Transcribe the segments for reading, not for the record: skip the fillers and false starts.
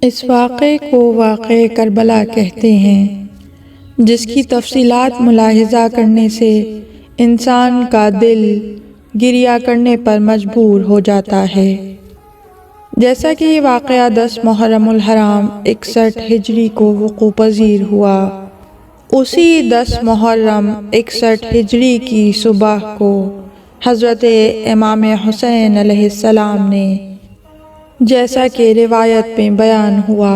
اس واقعے کو واقعہ کربلا کہتے ہیں، جس کی تفصیلات ملاحظہ کرنے سے انسان کا دل گریہ کرنے پر مجبور ہو جاتا ہے۔ جیسا کہ یہ واقعہ 10 محرم الحرام 61 ہجری کو وقوع پذیر ہوا، اسی 10 محرم 61 ہجری کی صبح کو حضرت امام حسین علیہ السلام نے، جیسا کہ روایت میں بیان ہوا،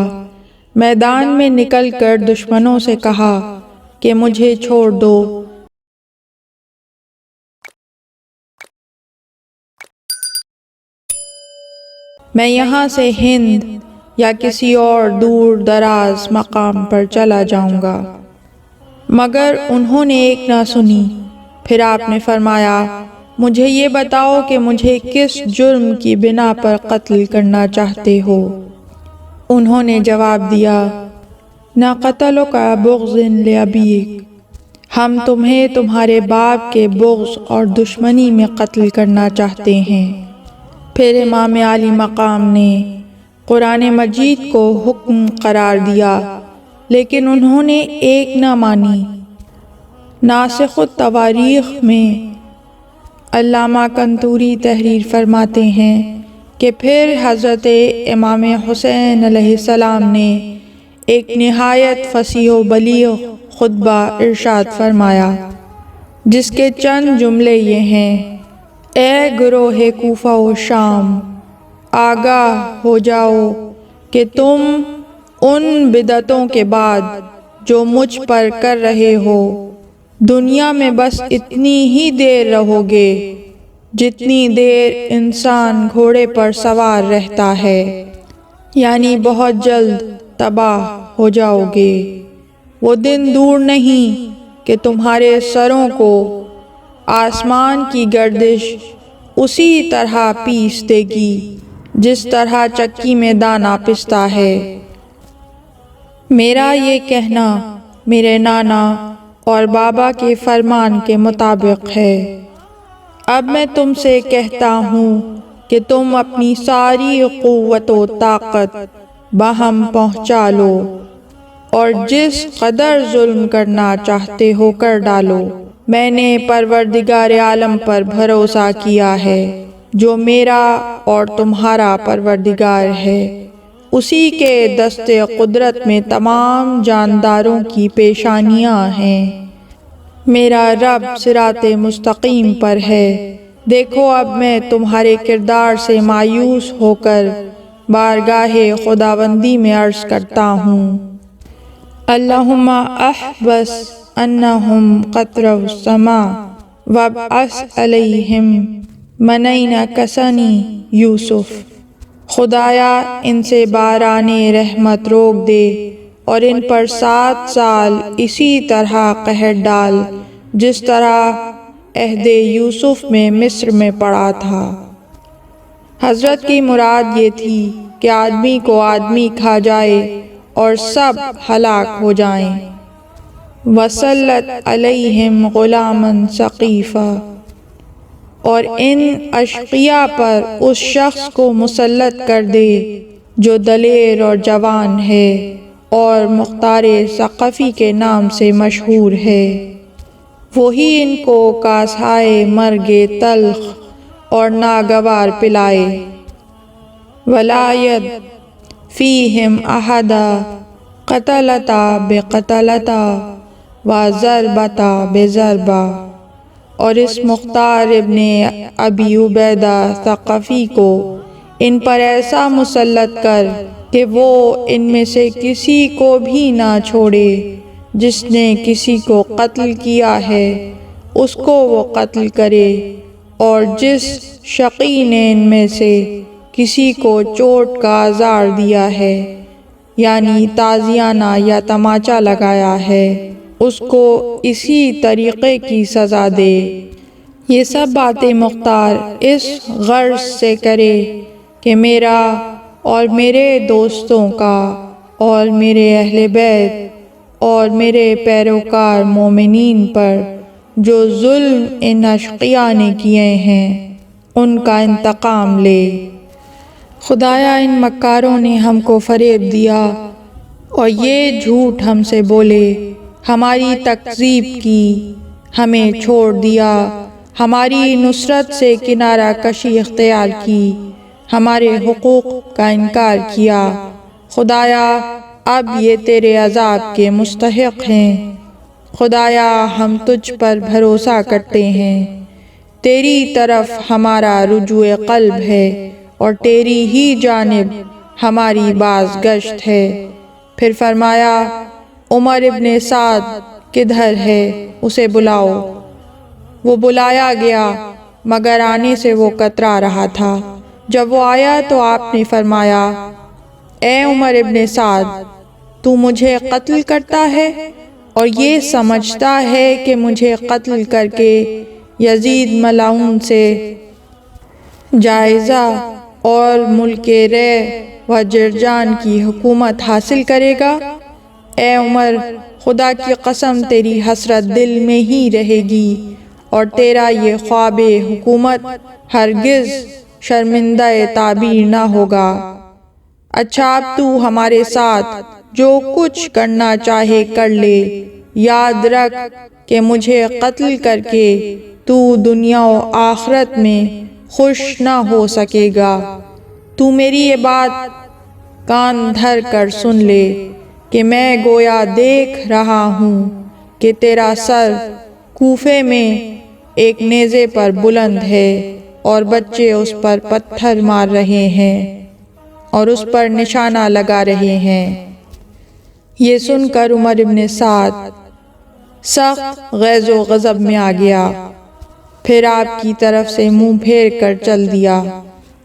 میدان میں نکل کر دشمنوں سے کہا کہ مجھے چھوڑ دو، میں یہاں سے ہند یا کسی اور دور دراز مقام پر چلا جاؤں گا۔ مگر انہوں نے ایک نہ سنی۔ پھر آپ نے فرمایا، مجھے یہ بتاؤ کہ مجھے کس جرم کی بنا پر قتل کرنا چاہتے ہو؟ انہوں نے جواب دیا، نہ قتلک بغض لأبیک، ہم تمہیں تمہارے باپ کے بغض اور دشمنی میں قتل کرنا چاہتے ہیں۔ پھر امام عالی مقام نے قرآن مجید کو حکم قرار دیا، لیکن انہوں نے ایک نہ مانی۔ ناسخ التواریخ میں علامہ قنطوری تحریر فرماتے ہیں کہ پھر حضرت امام حسین علیہ السلام نے ایک نہایت فصیح و بلیغ خطبہ ارشاد فرمایا، جس کے چند جملے یہ ہیں، اے گروہ کوفہ و شام، آگاہ ہو جاؤ کہ تم ان بدعتوں کے بعد جو مجھ پر کر رہے ہو، دنیا میں بس اتنی ہی دیر رہو گے جتنی دیر انسان گھوڑے پر سوار رہتا ہے، یعنی بہت جلد تباہ ہو جاؤ گے۔ وہ دن دور نہیں کہ تمہارے سروں کو آسمان کی گردش اسی طرح پیس دے گی جس طرح چکی میں دانہ پستا ہے۔ میرا یہ کہنا میرے نانا اور بابا کے فرمان کے مطابق ہے۔ اب میں تم سے کہتا ہوں کہ تم اپنی ساری قوت و طاقت باہم پہنچا لو اور جس قدر ظلم کرنا چاہتے ہو کر ڈالو۔ میں نے پروردگار عالم پر بھروسہ کیا ہے، جو میرا اور تمہارا پروردگار ہے، اسی کے دست قدرت میں تمام جانداروں کی پیشانیاں ہیں۔ میرا رب صراط مستقیم پر ہے۔ دیکھو اب میں تمہارے کردار سے مایوس ہو کر بارگاہ خداوندی میں عرض کرتا ہوں، اللہم احبس انہم قطروا السماء وابعث علیہم منین کسنی یوسف۔ خدایا ان سے باران رحمت روک دے اور ان پر 7 سال اسی طرح قہر ڈال جس طرح عہد یوسف میں مصر میں پڑا تھا۔ حضرت کی مراد یہ تھی کہ آدمی کو آدمی کھا جائے اور سب ہلاک ہو جائیں۔ وَسَلَّتْ عَلَيْهِمْ غُلَامًا ثَقِيفًا، اور ان اشقیاء پر اس شخص کو مسلط کر دے جو دلیر اور جوان ہے اور مختار ثقفی کے نام سے مشہور ہے۔ وہی ان کو کاسہائے مرگ تلخ اور ناگوار پلائے۔ وَلَا يَدْ فِيهِمْ أَحَدًا قَتَلَتَا بِقَتَلَتَا وَضَرْبَتَا بِضَرْبَةٍ، اور اس مختار ابن ابی عبیدہ ثقفی کو ان پر ایسا مسلط کر کہ وہ ان میں سے کسی کو بھی نہ چھوڑے، جس نے کسی کو قتل کیا ہے اس کو وہ قتل کرے، اور جس شقی نے ان میں سے کسی کو چوٹ کا آزار دیا ہے، یعنی تازیانہ یا تماچا لگایا ہے، اس کو اسی طریقے کی سزا دے۔ یہ سب باتیں مختار اس غرض سے کرے کہ میرا اور میرے دوستوں کا اور میرے اہل بیت اور میرے پیروکار مومنین پر جو ظلم ان اشقیاء نے کیے ہیں ان کا انتقام لے۔ خدایا ان مکاروں نے ہم کو فریب دیا اور یہ جھوٹ ہم سے بولے، ہماری تکذیب کی، ہمیں چھوڑ دیا، ہماری نصرت سے کنارہ کشی اختیار کی، ہمارے حقوق کا انکار کیا۔ خدایا اب یہ تیرے عذاب کے مستحق ہیں۔ خدایا ہم تجھ پر بھروسہ کرتے ہیں، تیری طرف ہمارا رجوع قلب ہے اور تیری ہی جانب ہماری بازگشت ہے۔ پھر فرمایا عمر ابن سعد کدھر ہے؟ اسے بلاؤ۔ وہ بلایا گیا مگر آنے سے وہ کترا رہا تھا۔ جب وہ آیا تو آپ نے فرمایا اے عمر ابن سعد، تو مجھے قتل کرتا ہے اور یہ سمجھتا ہے کہ مجھے قتل کر کے یزید ملعون سے جائزہ اور ملک رے و جرجان کی حکومت حاصل کرے گا؟ اے عمر، خدا کی قسم تیری حسرت دل میں ہی رہے گی اور تیرا یہ خواب حکومت ہرگز شرمندہ تعبیر نہ ہوگا۔ اچھا اب تو ہمارے ساتھ جو کچھ کرنا چاہے کر لے، یاد رکھ کہ مجھے قتل کر کے تو دنیا و آخرت میں خوش نہ ہو سکے گا۔ تو میری یہ بات کان دھر کر سن لے کہ میں گویا دیکھ رہا ہوں کہ تیرا سر کوفے میں ایک نیزے پر بلند ہے اور بچے اس پر پتھر مار رہے ہیں اور اس پر نشانہ لگا رہے ہیں۔ یہ سن کر عمر ابن سعد سخت غیظ و غضب میں آ گیا، پھر آپ کی طرف سے منہ پھیر کر چل دیا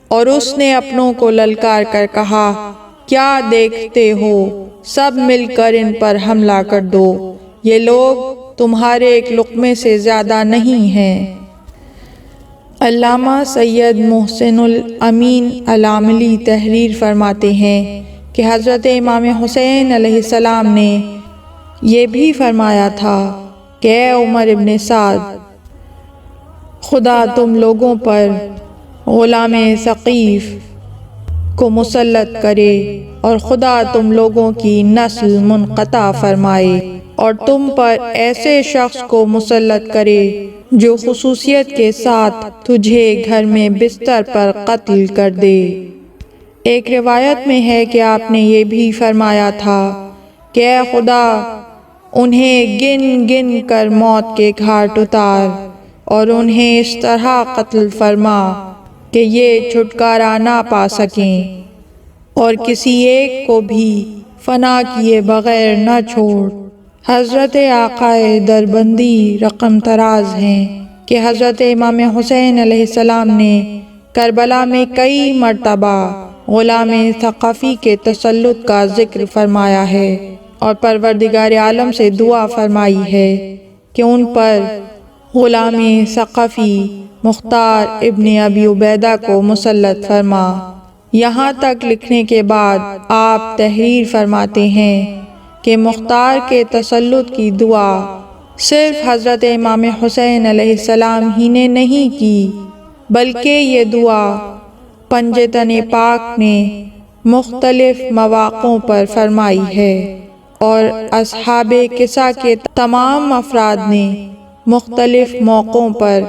اور اس نے اپنوں کو للکار کر کہا کیا دیکھتے ہو؟ سب مل کر ان پر حملہ کر دو، یہ لوگ تمہارے ایک لقمے سے زیادہ نہیں ہیں۔ علامہ سید محسن الامین العاملی تحریر فرماتے ہیں کہ حضرت امام حسین علیہ السلام نے یہ بھی فرمایا تھا کہ اے عمر ابن سعد، خدا تم لوگوں پر غلام ثقیف کو مسلط کرے اور خدا تم لوگوں کی نسل منقطع فرمائے اور تم پر ایسے شخص کو مسلط کرے جو خصوصیت کے ساتھ تجھے گھر میں بستر پر قتل کر دے۔ ایک روایت میں ہے کہ آپ نے یہ بھی فرمایا تھا کہ اے خدا انہیں گن گن کر موت کے گھاٹ اتار اور انہیں اس طرح قتل فرما کہ یہ چھٹکارا نہ پا سکیں اور کسی ایک کو بھی فنا کیے بغیر نہ چھوڑ۔ حضرت آقائے دربندی رقم تراز ہیں کہ حضرت امام حسین علیہ السلام نے کربلا میں کئی مرتبہ غلام ثقفی کے تسلط کا ذکر فرمایا ہے اور پروردگار عالم سے دعا فرمائی ہے کہ ان پر غلام ثقفی مختار ابن ابی عبیدہ کو مسلط فرما۔ یہاں تک لکھنے کے بعد آپ تحریر فرماتے ہیں کہ مختار کے تسلط کی دعا صرف حضرت امام حسین علیہ السلام ہی نے نہیں کی، بلکہ یہ دعا پنجتن پاک نے مختلف مواقعوں پر فرمائی ہے اور اصحاب کسا کے تمام افراد نے مختلف موقعوں پر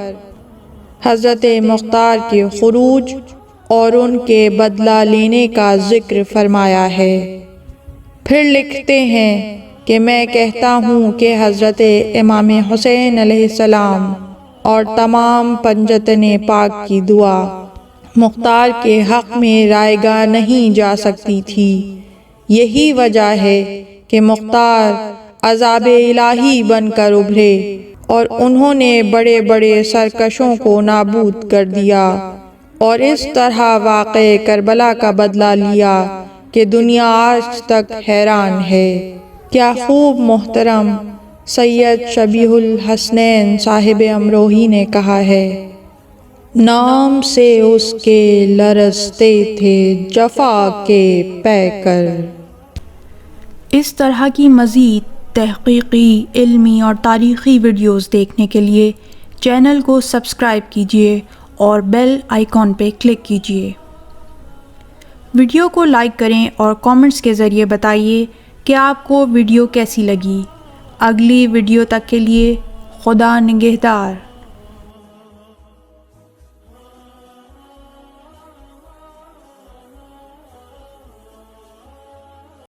حضرت مختار کے خروج اور ان کے بدلہ لینے کا ذکر فرمایا ہے۔ پھر لکھتے ہیں کہ میں کہتا ہوں کہ حضرت امام حسین علیہ السلام اور تمام پنجتن پاک کی دعا مختار کے حق میں رائے گاہ نہیں جا سکتی تھی۔ یہی وجہ ہے کہ مختار عذاب الہی بن کر ابھرے اور انہوں نے بڑے بڑے سرکشوں کو نابود کر دیا اور اس طرح واقعہ کربلا کا بدلہ لیا کہ دنیا آج تک حیران ہے۔ کیا خوب محترم سید شبیہ الحسنین صاحب امروہی نے کہا ہے، نام سے اس کے لرزتے تھے جفا کے پیکر۔ اس طرح کی مزید تحقیقی، علمی اور تاریخی ویڈیوز دیکھنے کے لیے چینل کو سبسکرائب کیجیے اور بیل آئیکن پہ کلک کیجیے۔ ویڈیو کو لائک کریں اور کامنٹس کے ذریعے بتائیے کہ آپ کو ویڈیو کیسی لگی۔ اگلی ویڈیو تک کے لیے خدا نگہدار۔